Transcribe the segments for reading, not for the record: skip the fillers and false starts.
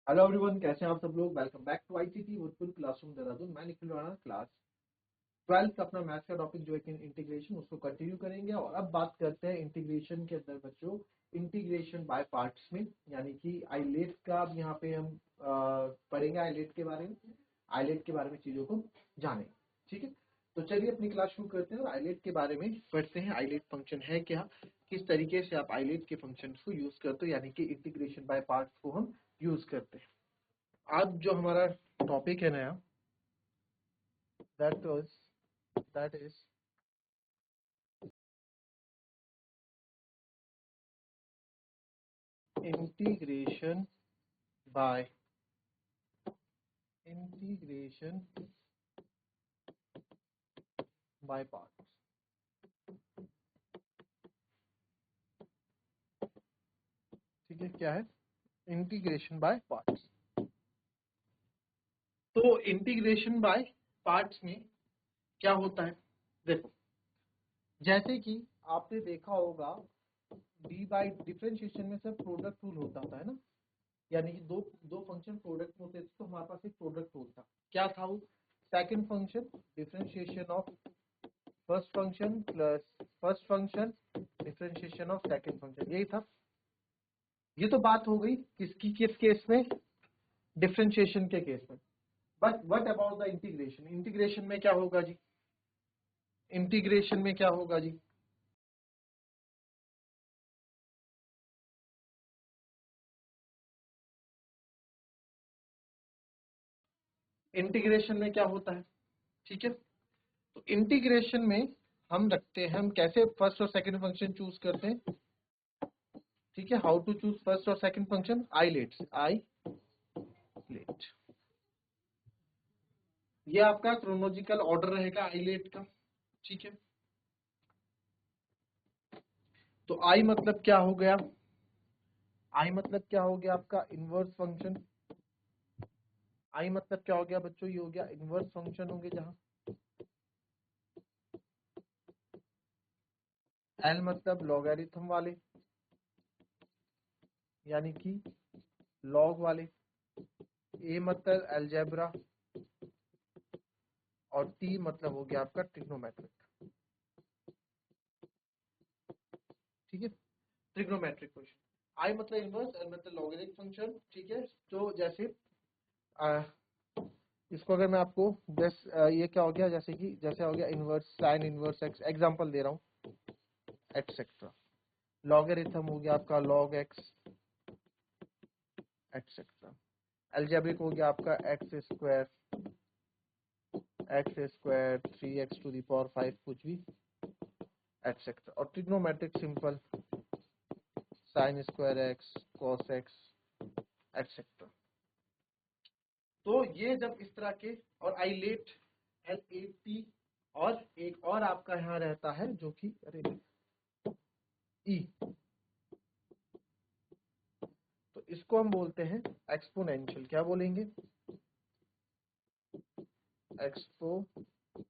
Hello everyone, कैसे हैं आप सब लोग। Welcome back to ICT virtual classroom Dehradun. मैं निखिल राणा, क्लास 12 अपना मैथ्स का टॉपिक जो है कि इंटीग्रेशन, उसको कंटिन्यू करेंगे। और अब बात करते हैं इंटीग्रेशन के अंदर बच्चों, इंटीग्रेशन बाय पार्ट्स में, यानी कि आइलेट का अब यहाँ पे हम पढ़ेंगे। आइलेट के बारे में, आइलेट के बारे में चीजों को जानेंगे। ठीक है, तो चलिए अपनी क्लास शुरू करते हैं और आइलेट के बारे में पढ़ते हैं। आइलेट फंक्शन है क्या, किस तरीके से आप आइलेट के फंक्शन को यूज करते हो, यानी कि इंटीग्रेशन बाय पार्ट्स को हम यूज करते हैं। आज जो हमारा टॉपिक है नया, that is integration by parts. ठीक है, क्या है इंटीग्रेशन बाय पार्ट्स। तो इंटीग्रेशन बाय पार्ट्स में क्या होता है, देखो, जैसे कि आपने देखा होगा डी बाई डिफरेंशिएशन में सब प्रोडक्ट रूल होता था, है ना। यानी कि दो दो फंक्शन प्रोडक्ट होते थे, तो हमारे पास एक प्रोडक्ट रूल था। क्या था वो? Second function differentiation of first function plus first function differentiation of second function, यही था। ये तो बात हो गई किसकी, किस केस में? डिफरेंशिएशन के केस में। But what about the integration? Integration में क्या होगा जी? इंटीग्रेशन में क्या होगा जी? इंटीग्रेशन में क्या होता है? ठीक है, तो इंटीग्रेशन में हम रखते हैं, हम कैसे फर्स्ट और सेकंड फंक्शन चूज करते हैं। ठीक है, हाउ टू चूज फर्स्ट और second function? ILATES, ILATE, ये आपका क्रोनोलॉजिकल ऑर्डर रहेगा आइलेट का। ठीक है, तो आई मतलब क्या हो गया? आई मतलब क्या हो गया आपका? Inverse function. आई मतलब क्या हो गया बच्चों? ये हो गया इनवर्स फंक्शन होंगे, जहां एल मतलब लॉगरिथम वाले, यानी कि लॉग वाले। ए मतलब अलजेब्रा, और टी मतलब हो गया आपका ट्रिग्नोमेट्रिक। ठीक है, ट्रिग्नोमेट्रिक क्वेश्चन। आई मतलब इनवर्स, एल मतलब लॉगरिथम फंक्शन। ठीक है, तो जैसे आ, इसको अगर मैं आपको ये क्या हो गया, जैसे कि जैसे हो गया inverse sine inverse x, example दे रहा हूँ, एटसेट्रा। लॉगरिथम हो गया आपका लॉग एक्स, एटसेट्रा। अलजेब्रिक हो गया आपका x square 3x to the power 5 कुछ भी, एटसेट्रा। और trigonometric simple sine square x, cos x, etcetera. तो ये जब इस तरह के, और आइलेट एल ए टी, और एक और आपका यहाँ रहता है जो कि अरे ई, तो इसको हम बोलते हैं एक्सपोनेंशियल। क्या बोलेंगे? एक्सपोनेंशियल,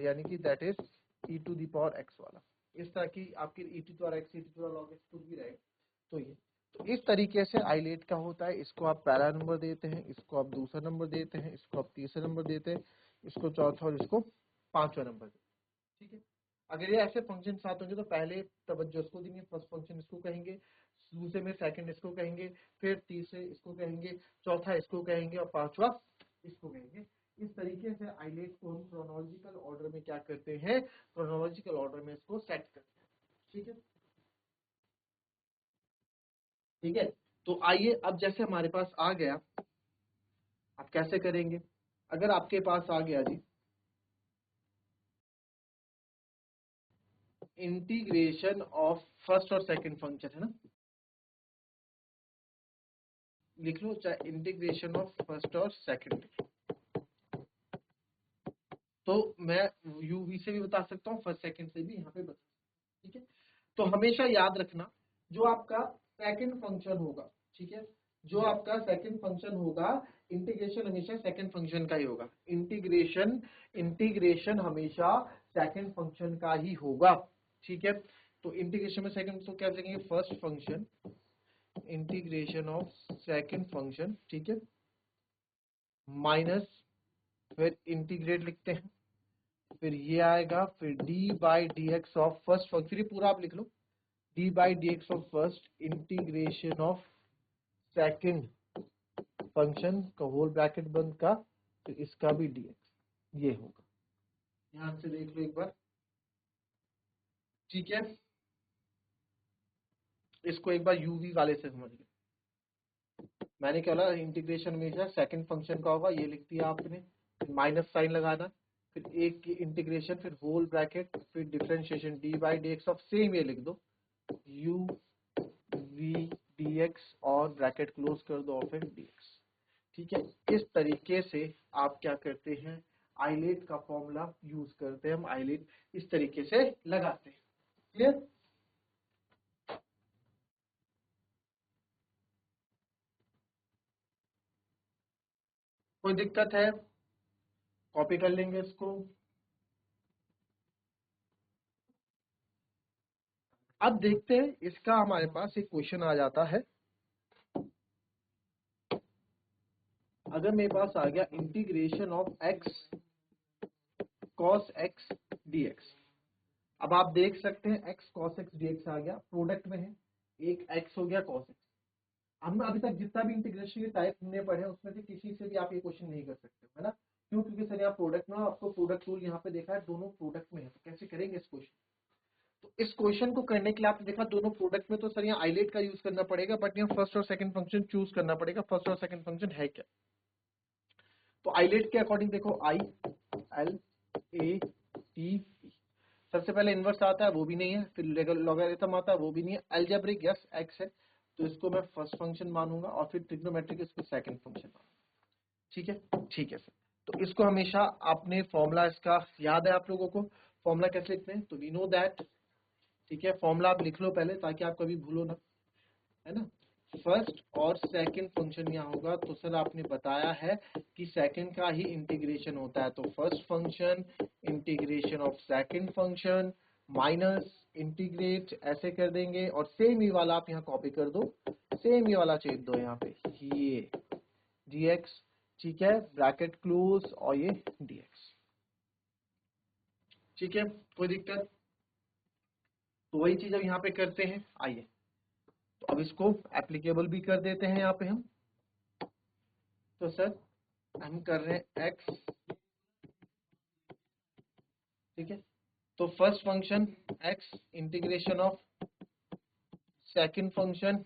यानी कि that is e to the power x वाला। इस तरह की आपकी e to power x, e to power log x कुछ भी रहे, तो ये, तो इस तरीके से आइलेट का होता है। इसको आप पहला नंबर देते हैं, इसको आप दूसरा नंबर देते हैं, इसको आप तीसरा नंबर देते हैं, इसको चौथा और इसको पांचवा नंबर देते हैं। ठीक है, अगर ये ऐसे फंक्शन साथ होंगे तो पहले तवज्जो इसको देंगे, फर्स्ट फंक्शन इसको कहेंगे, दूसरे में सेकंड इसको कहेंगे, फिर तीसरे इसको कहेंगे, चौथा इसको कहेंगे, और पांचवा इसको कहेंगे। इस तरीके से आइलेट को हम क्रोनोलॉजिकल ऑर्डर में क्या करते हैं, क्रोनोलॉजिकल ऑर्डर में इसको सेट करते हैं। ठीक है, ठीक है। तो आइए, अब जैसे हमारे पास आ गया, आप कैसे करेंगे? अगर आपके पास आ गया जी इंटीग्रेशन ऑफ फर्स्ट और सेकंड फंक्शन, है ना, लिख लो चाहे इंटीग्रेशन ऑफ फर्स्ट और सेकंड, तो मैं यूवी से भी बता सकता हूँ, फर्स्ट सेकंड से भी यहाँ पे बता। ठीक है, तो हमेशा याद रखना, जो आपका सेकंड फंक्शन होगा, ठीक है, जो आपका सेकंड फंक्शन होगा, इंटीग्रेशन हमेशा सेकंड फंक्शन का ही होगा। इंटीग्रेशन इंटीग्रेशन हमेशा सेकंड फंक्शन का ही होगा। ठीक है, तो इंटीग्रेशन में सेकंड, तो क्या लिखेंगे? First function integration of second function, ठीक है, माइनस फिर इंटीग्रेट लिखते हैं, फिर ये आएगा, फिर d by d x of first function, फिर ये पूरा आप लिख लो, d by d x of first integration of second function का होल ब्रैकेट बंद का, फिर इसका भी डी एक्स, ये होगा। ध्यान से देख लो एक बार, ठीक है। इसको एक बार यूवी वाले से समझ लो। मैंने क्या बोला, इंटीग्रेशन हमेशा सेकंड फंक्शन का होगा, ये लिख दिया आपने, माइनस साइन लगाना, फिर एक की इंटीग्रेशन, फिर होल ब्रैकेट, फिर differentiation D by d x of same ये लिख दो, यू वी डी एक्स और ब्रैकेट क्लोज कर दो और फिर डी एक्स, ठीक है। इस तरीके से आप क्या करते हैं, आइलेट का फॉर्मूला यूज करते हैं हम, आइलेट इस तरीके से लगाते हैं। क्लियर? कोई दिक्कत है? कॉपी कर लेंगे इसको। अब देखते हैं, इसका हमारे पास एक क्वेश्चन आ जाता है, अगर मेरे पास आ गया integration of x cos x dx. अब आप देख सकते हैं एक्स कॉस एक्स डीएक्स आ गया, प्रोडक्ट में है, एक एक्स हो गया कॉस एक्स। हमने अभी तक जितना भी इंटीग्रेशन के टाइप हमने पढ़े उसमें से किसी से भी आप ये क्वेश्चन नहीं कर सकते, है ना? क्यों? क्योंकि सर यहाँ प्रोडक्ट में, आपको प्रोडक्ट रूल यहाँ पे देखा है, दोनों प्रोडक्ट में है, तो कैसे करेंगे इस क्वेश्चन? तो इस क्वेश्चन को करने के लिए आपने देखा दोनों प्रोडक्ट में, तो सर यहाँ आइलेट का यूज करना पड़ेगा, बट यहाँ फर्स्ट और सेकंड फंक्शन चूज करना पड़ेगा, फर्स्ट और सेकंड फंक्शन है क्या? तो आइलेट के अकॉर्डिंग देखो, आई एल ए टी, सबसे पहले इनवर्स आता है, वो भी नहीं है, फिर लॉगरिथम आता है, वो भी नहीं है, अलजेब्रिक यस एक्स है, तो इसको मैं फर्स्ट फंक्शन मानूंगा, और फिर ट्रिग्नोमेट्रिक इसको सेकंड फंक्शन मानूंगा। ठीक है, ठीक है सर। तो इसको हमेशा आपने फॉर्मूला इसका याद है आप लोगों को, फॉर्मूला कैसे लिखते हैं? तो वी नो दैट, ठीक है, फॉर्मूला आप लिख लो पहले ताकि आप कभी भूलो ना, है ना? फर्स्ट और सेकंड फंक्शन यहाँ होगा, तो सर आपने बताया है कि सेकंड का ही इंटीग्रेशन होता है, तो first function integration of second function minus integrate ऐसे कर देंगे, और सेम ही वाला आप यहाँ कॉपी कर दो, सेम ही वाला छेद दो यहाँ पे, ये dx, ठीक है, ब्रैकेट क्लोज और ये dx, ठीक है, कोई दिक्कत? तो वही चीज अब यहाँ पे करते हैं, आइए। तो अब इसको एप्लीकेबल भी कर देते हैं यहाँ पे हम। तो सर हम कर रहे हैं x, ठीक है, तो first function x integration of second function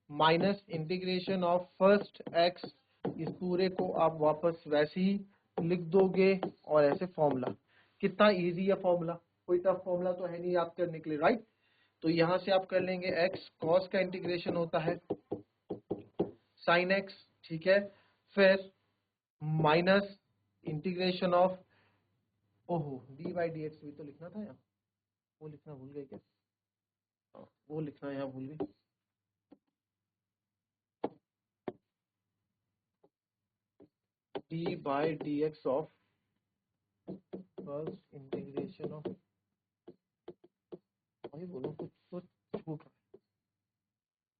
minus integration of first x, इस पूरे को आप वापस वैसे ही लिख दोगे, और ऐसे फॉर्मूला, कितना इजी है फॉर्मूला, कोई टफ फॉर्मूला तो है नहीं याद करने के लिए, राइट? तो यहां से आप कर लेंगे x cos का इंटीग्रेशन होता है sin x, ठीक है, फिर माइनस इंटीग्रेशन ऑफ, ओहो डी बाई डी एक्स भी तो लिखना था यहाँ, वो लिखना भूल गए क्या? वो लिखना यहाँ भूल गए, D by d x of first integration of, वही बोलो कुछ तो छूट रहा है,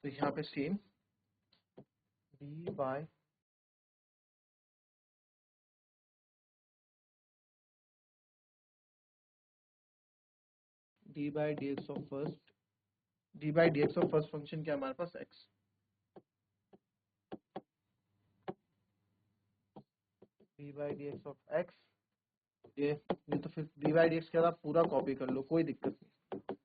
तो यहाँ पे same d by d x of first, d by d x of first function क्या हमारे पास x, d by d x of x, ये तो फिर डी बाई डी एक्स के बाद आप पूरा कॉपी कर लो, कोई दिक्कत नहीं,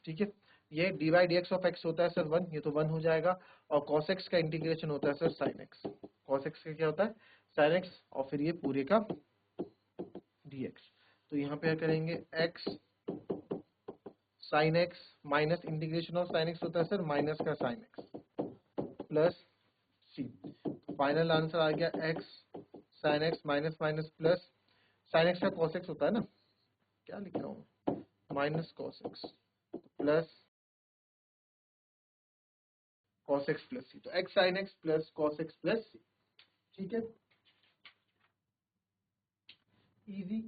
ठीक है। ये D by d x of x होता है सर 1, ये तो 1 हो जाएगा, और cos x का इंटीग्रेशन होता है sir sin x, cos x का क्या होता है sin x, और फिर ये पूरे का dx, तो यहाँ पे क्या करेंगे x sin x minus integration of sin x होता है सर माइनस का sin x plus c, final answer आ गया x sin x minus minus plus, sin x का cos x होता है ना, क्या लिख रहा हूँ, minus cos x plus cos x plus c, तो x sin x plus cos x plus c, ठीक है, इजी,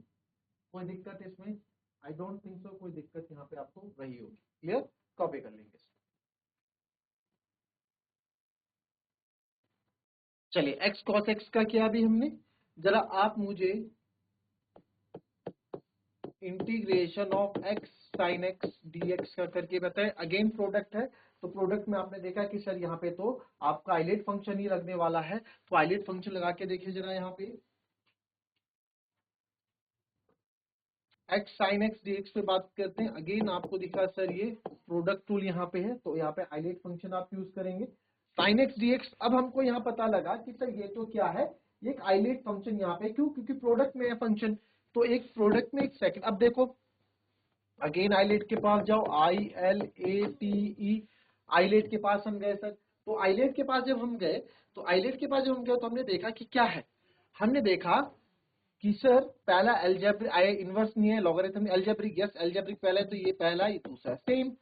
कोई दिक्कत इसमें? आई डोंट थिंक सो कोई दिक्कत यहाँ पे आपको रही होगी, क्लियर? कॉपी कर लेंगे। चलिए x cos x का किया अभी हमने, जरा आप मुझे integration of x sin x dx का करके बताएं। अगेन प्रोडक्ट है, तो प्रोडक्ट में आपने देखा कि सर यहाँ पे तो आपका आइलेट फंक्शन ही लगने वाला है, तो आइलेट फंक्शन लगा के देखिए जरा यहाँ पे x sin x dx पे बात करते हैं। अगेन आपको दिखा सर ये प्रोडक्ट टूल यहाँ पे है, तो यहाँ पे आइलेट फंक्शन आप यूज करेंगे sin x dx। अब हमको यहाँ पता लगा कि सर ये तो क्या है, ये एक आइलेट फंक्शन यहाँ पे, क्यों, क्योंकि प्रोडक्ट में है फंक्शन, तो एक प्रोडक्ट में एक सेकंड। अब देखो अगेन आइलेट के पास जाओ, ILATE, आइलेट के पास हम गए सर। तो आइलेट के पास जब हम गए, तो हमने देखा कि क्या है, हमने देखा कि सर पहला अलजेब्रिक, इनवर्स नहीं है, लॉगरिथम अलजेब्रिक, यस अलजेब्रिक पहला है, तो ये पहला, ये दूसरा सेम।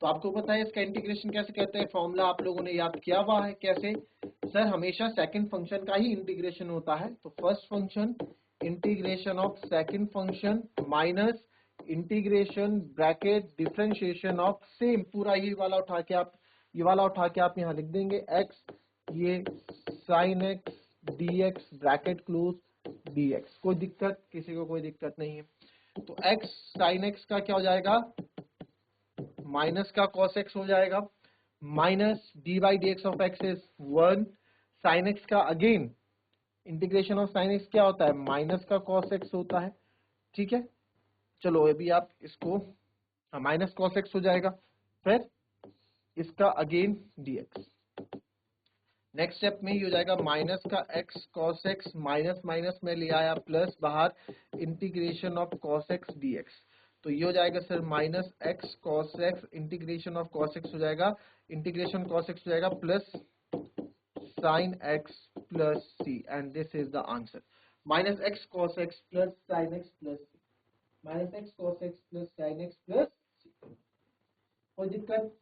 तो आपको पता है इसका इंटीग्रेशन कैसे कहते हैं, फॉर्मूला आप लोगों ने याद किया हुआ है कैसे, सर हमेशा सेकंड फंक्शन का ही इंटीग्रेशन होता है। तो first function integration of second function minus integration bracket differentiation of same, पूरा ये वाला उठा के आप यहाँ लिख देंगे x, ये sin x dx bracket close dx। कोई दिक्कत, किसी को कोई दिक्कत नहीं है। तो x sin x का क्या हो जाएगा, माइनस का cos x हो जाएगा, minus d by d x of x is 1, sin x का again integration of sin x क्या होता है, माइनस का cos x होता है, ठीक है। चलो अभी आप इसको माइनस cos x हो जाएगा, फिर इसका अगेन dx। नेक्स्ट स्टेप में ये हो जाएगा माइनस का x cos x, minus minus में ले आया प्लस बाहर, integration of cos x dx। तो ये हो जाएगा sir minus x cos x, integration of cos x हो जाएगा, इंटीग्रेशन cos x हो जाएगा plus sin x plus c, and this is the answer. Minus x cos x plus sin x plus c, minus x cos x plus sin x plus c। कोई दिक्कत,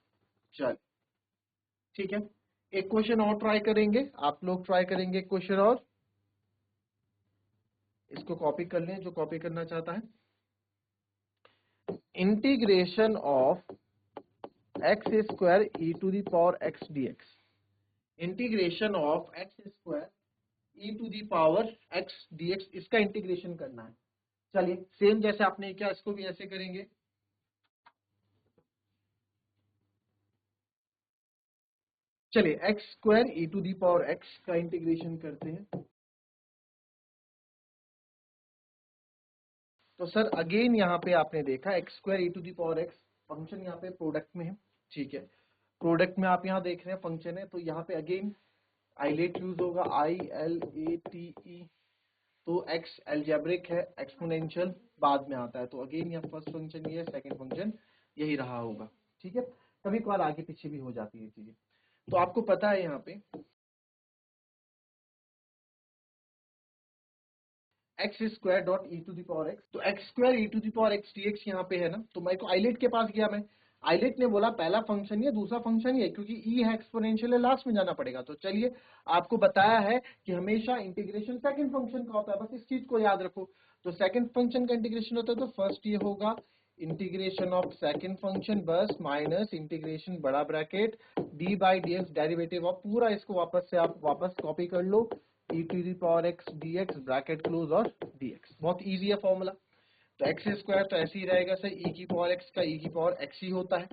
चल ठीक है। एक question और try करेंगे, आप लोग ट्राई करेंगे क्वेश्चन और, इसको कॉपी कर लें जो कॉपी करना चाहता है। Integration of x square e to the power x dx, integration of x square e to the power x dx, इसका इंटीग्रेशन करना है। चलिए सेम जैसे आपने किया इसको भी ऐसे करेंगे। चलिए x square e to the power x का इंटीग्रेशन करते हैं। तो सर अगेन यहाँ पे आपने देखा x square e to the power x function यहाँ पे प्रोडक्ट में है, ठीक है। प्रोडक्ट में आप यहाँ देख रहे हैं फंक्शन है, तो यहाँ पे अगेन आइलेट यूज होगा, ILATE। तो एक्स एल्जेब्रिक है, एक्सपोनेंशियल बाद में आता है, तो अगेन यहाँ फर्स्ट फंक्शन ये है, सेकंड फंक्शन यही रहा होगा, ठीक है। कभी कभार आगे पीछे भी हो जाती है चीजें। तो आपको पता है यहाँ पे x square dot e to the power x, तो x square e to the power x dx यहाँ पे है ना, तो मैं को आइलेट के पास गया, मैं आइलेट ने बोला पहला फंक्शन ये, दूसरा फंक्शन ये, क्योंकि ई है एक्सपोनेंशियल है, लास्ट में जाना पड़ेगा। तो चलिए आपको बताया है कि हमेशा इंटीग्रेशन सेकंड फंक्शन का होता है, बस इस चीज को याद रखो। तो सेकंड फंक्शन का इंटीग्रेशन होता है, तो फर्स्ट ये होगा इंटीग्रेशन ऑफ सेकंड फंक्शन बस माइनस इंटीग्रेशन बड़ा bracket d by d x derivative of पूरा, इसको वापस से आप वापस कॉपी कर लो, e to the power x dx bracket close और dx। बहुत इजी है फॉर्मूला। तो एक्स स्क्वायर तो ऐसे ही रहेगा सर, e की पावर x का e की पावर x ही होता है,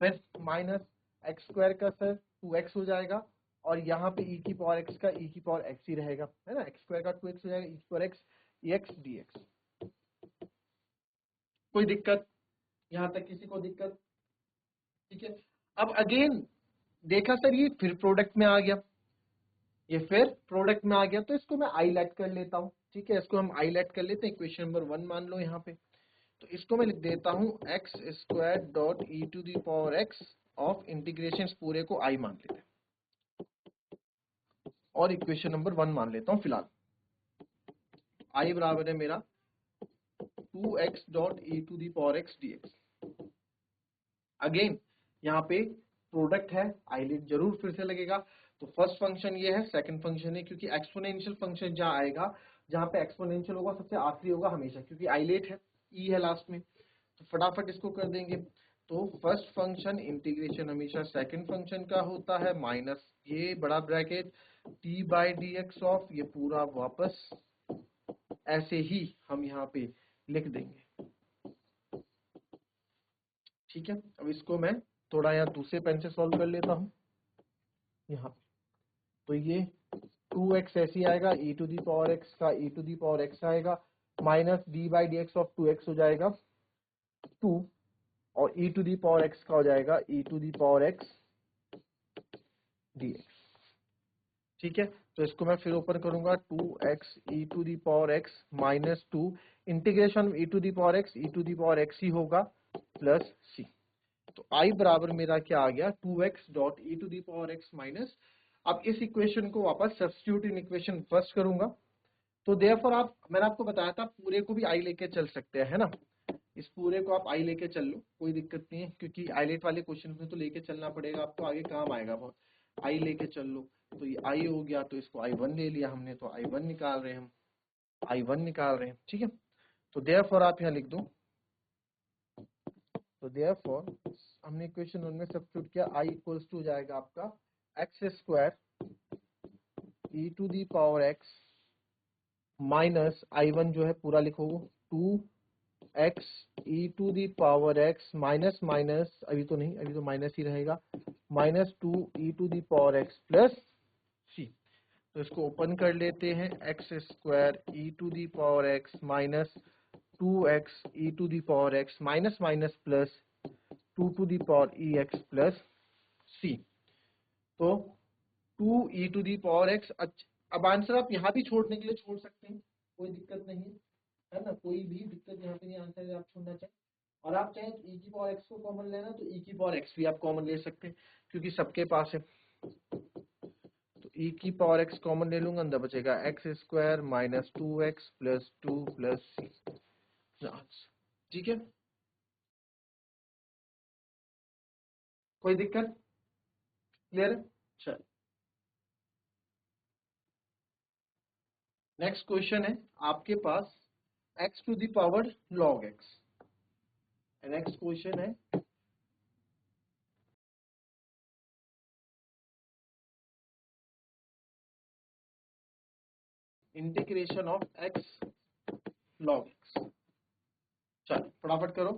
फिर माइनस एक्स स्क्वायर का सर 2x हो जाएगा, और यहाँ पे e की पावर x का e की पावर x ही रहेगा, है ना, एक्स स्क्वायर का 2x हो जाएगा, e की पावर x x dx। कोई दिक्कत, यहाँ तक किसी को दिक्कत, ठीक है। अब अगेन देखा सर ये फिर प्रोडक्ट में आ गया, ये फिर प्रोडक्ट में आ गया, तो इसको मैं आईलेट कर लेता हूँ, ठीक है, इसको हम आईलेट कर लेते हैं, इक्वेशन नंबर 1 मान लो यहाँ पे। तो इसको मैं लिख देता हूँ x square dot e to the power x of integration, पूरे को आई मान लेते हैं, और इक्वेशन नंबर 1 मान लेता हूँ फिलहाल। आई बराबर है मेरा 2x dot e to the power x dx। Again यहाँ पे प्रोडक्ट है, आईलेट जरूर फिर से लगेगा। तो फर्स्ट फंक्शन ये है, सेकंड फंक्शन है, क्योंकि एक्सपोनेंशियल फंक्शन जहाँ आएगा, जहाँ पे एक्सपोनेंशियल होगा सबसे आखिरी होगा हमेशा, क्योंकि आईलेट है, ई है लास्ट में। तो फटाफट इसको कर देंगे, तो फर्स्ट फंक्शन इंटीग्रेशन हमेशा सेकंड फंक्शन का होता है, माइनस ये बड़ा bracket t by d x of, ये पूरा वापस ऐसे ही हम यहाँ पे लिख देंगे। ठीक है, अब इसको मैं थोड़ा यहाँ दूसरे पेन से सॉल्व कर लेता हूँ यहाँ पे। तो ये 2x ऐसे ही आएगा, e to the power x का e to the power x आएगा, minus d by d x of 2x हो जाएगा 2, और e to the power x का हो जाएगा e to the power x dx। ठीक है, तो इसको मैं फिर ओपन करूंगा, 2x e to the power x minus 2 integration e to the power x e to the power x ही होगा प्लस c। तो i बराबर मेरा क्या आ गया, 2x dot e to the power x minus. अब इस इक्वेशन को वापस सब्स्टिट्यूट इन इक्वेशन फर्स्ट करूंगा, तो देयरफॉर मैंने आपको बताया था पूरे को भी i लेके चल सकते हैं, है ना। इस पूरे को आप i लेके चल लो, कोई दिक्कत नहीं है, क्योंकि आइलेट वाले क्वेश्चन में तो लेके चलना पड़ेगा आपको, आगे काम आएगा बहुत। i लेके चल लो, तो ये i हो गया, तो इसको i1 ले लिया हमने, तो i1 निकाल रहे हैं हम, i1 निकाल रहे हैं। ठीक है, तो देयरफॉर आप यहाँ लिख दो, तो देयरफॉर हमने इक्वेशन 1 में सब्स्टिट्यूट किया, i इक्वल्स टू हो जाएगा आपका x square e to the power x minus i1 जो है पूरा लिखो 2x e to the power x minus minus, अभी तो नहीं, अभी तो माइनस ही रहेगा, minus 2 e to the power x plus c। तो इसको ओपन कर लेते हैं, x square e to the power x minus 2x e to the power x minus minus plus 2 to the power ex plus c। तो 2 e to the power x। अब answer आप यहाँ भी छोड़ने के लिए छोड़ सकते हैं, कोई दिक्कत नहीं है ना, कोई भी दिक्कत यहाँ पे नहीं, आंसर आप छोड़ना चाहें। और आप चाहें e की पावर x को कॉमन लेना, तो e की पावर x भी आप कॉमन ले सकते हैं, क्योंकि सबके पास है। तो e की पावर x कॉमन ले लूंगा, अंदर बचेगा x square minus 2x plus 2 plus c। ठीक है, कोई दिक्कत, क्लियर है। चल, नेक्स्ट क्वेश्चन है आपके पास x to the power log x। Next question है integration of x log x। चलो फटाफट करो,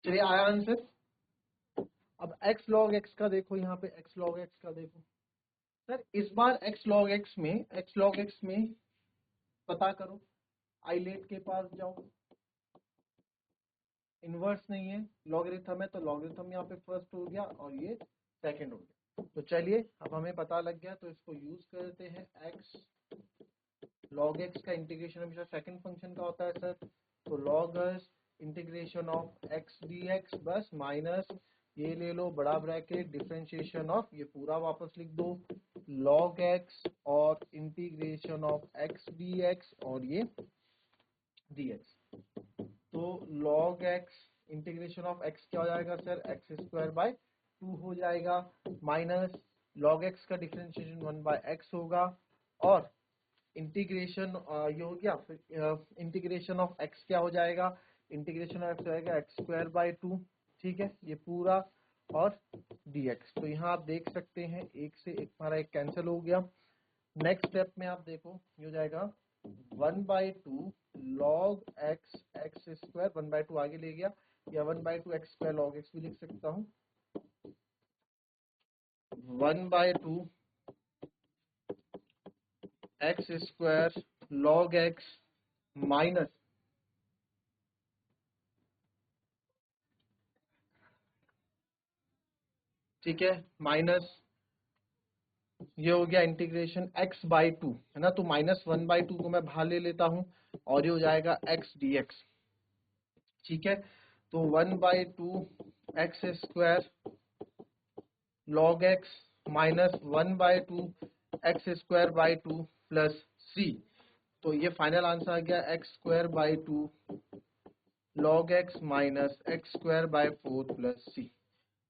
चलिए आया आंसर। अब x log x का देखो, यहाँ पे x log x का देखो सर, इस बार x log x में पता करो, आइलेट के पास जाओ, इनवर्स नहीं है, लॉगरिथम है, तो लॉगरिथम यहाँ पे फर्स्ट हो गया और ये सेकंड हो गया। तो चलिए अब हमें पता लग गया, तो इसको यूज करते हैं। x log x का इंटीग्रेशन हमेशा सेकंड फंक्शन का होता है सर, तो log integration of x dx, बस माइनस ये ले लो बड़ा ब्रैकेट डिफरेंशिएशन ऑफ, ये पूरा वापस लिख दो, log x और इंटीग्रेशन ऑफ x dx और ये dx। तो log x integration of x क्या हो जाएगा सर, एक्स स्क्वायर बाय 2 हो जाएगा, माइनस log x का डिफरेंशिएशन 1 बाय x होगा, और इंटीग्रेशन ये हो गया, फिर इंटीग्रेशन ऑफ x क्या हो जाएगा, इंटीग्रेशन ऑफ x हो जाएगा एक्स स्क्वायर बाय 2। ठीक है, ये पूरा और dx। तो यहाँ आप देख सकते हैं एक से एक हमारा एक कैंसिल हो गया। नेक्स्ट स्टेप में आप देखो, ये हो जाएगा 1/2 log x एक्स स्क्वायर, 1/2 आगे ले गया, या 1/2 एक्स स्क्वायर log x भी लिख सकता हूँ, 1/2 x square log x minus, ठीक है, माइनस ये हो गया इंटीग्रेशन x/2, है ना, तो -1/2 को मैं बाहर ले लेता हूँ, और ये हो जाएगा x dx। ठीक है, तो 1/2 x square log x minus 1/2 x square by 2 plus c। तो ये फाइनल आंसर आ गया x square by 2 log x minus x square by 4 plus c।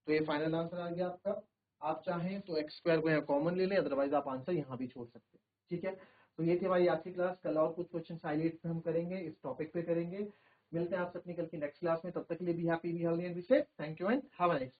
तो ये फाइनल आंसर आ गया आपका। आप चाहें तो एक्स स्क्वायर को यहाँ कॉमन ले लें, अदरवाइज आप आंसर यहाँ भी छोड़ सकते हैं। ठीक है, तो ये थी हमारी आज की क्लास। कल और कुछ क्वेश्चन हाईलाइट पे हम करेंगे, इस टॉपिक पे करेंगे। मिलते हैं आपसे अपनी कल की नेक्स्ट क्लास में, तब तक के लिए be happy, be healthy and be safe. Thank you and have a nice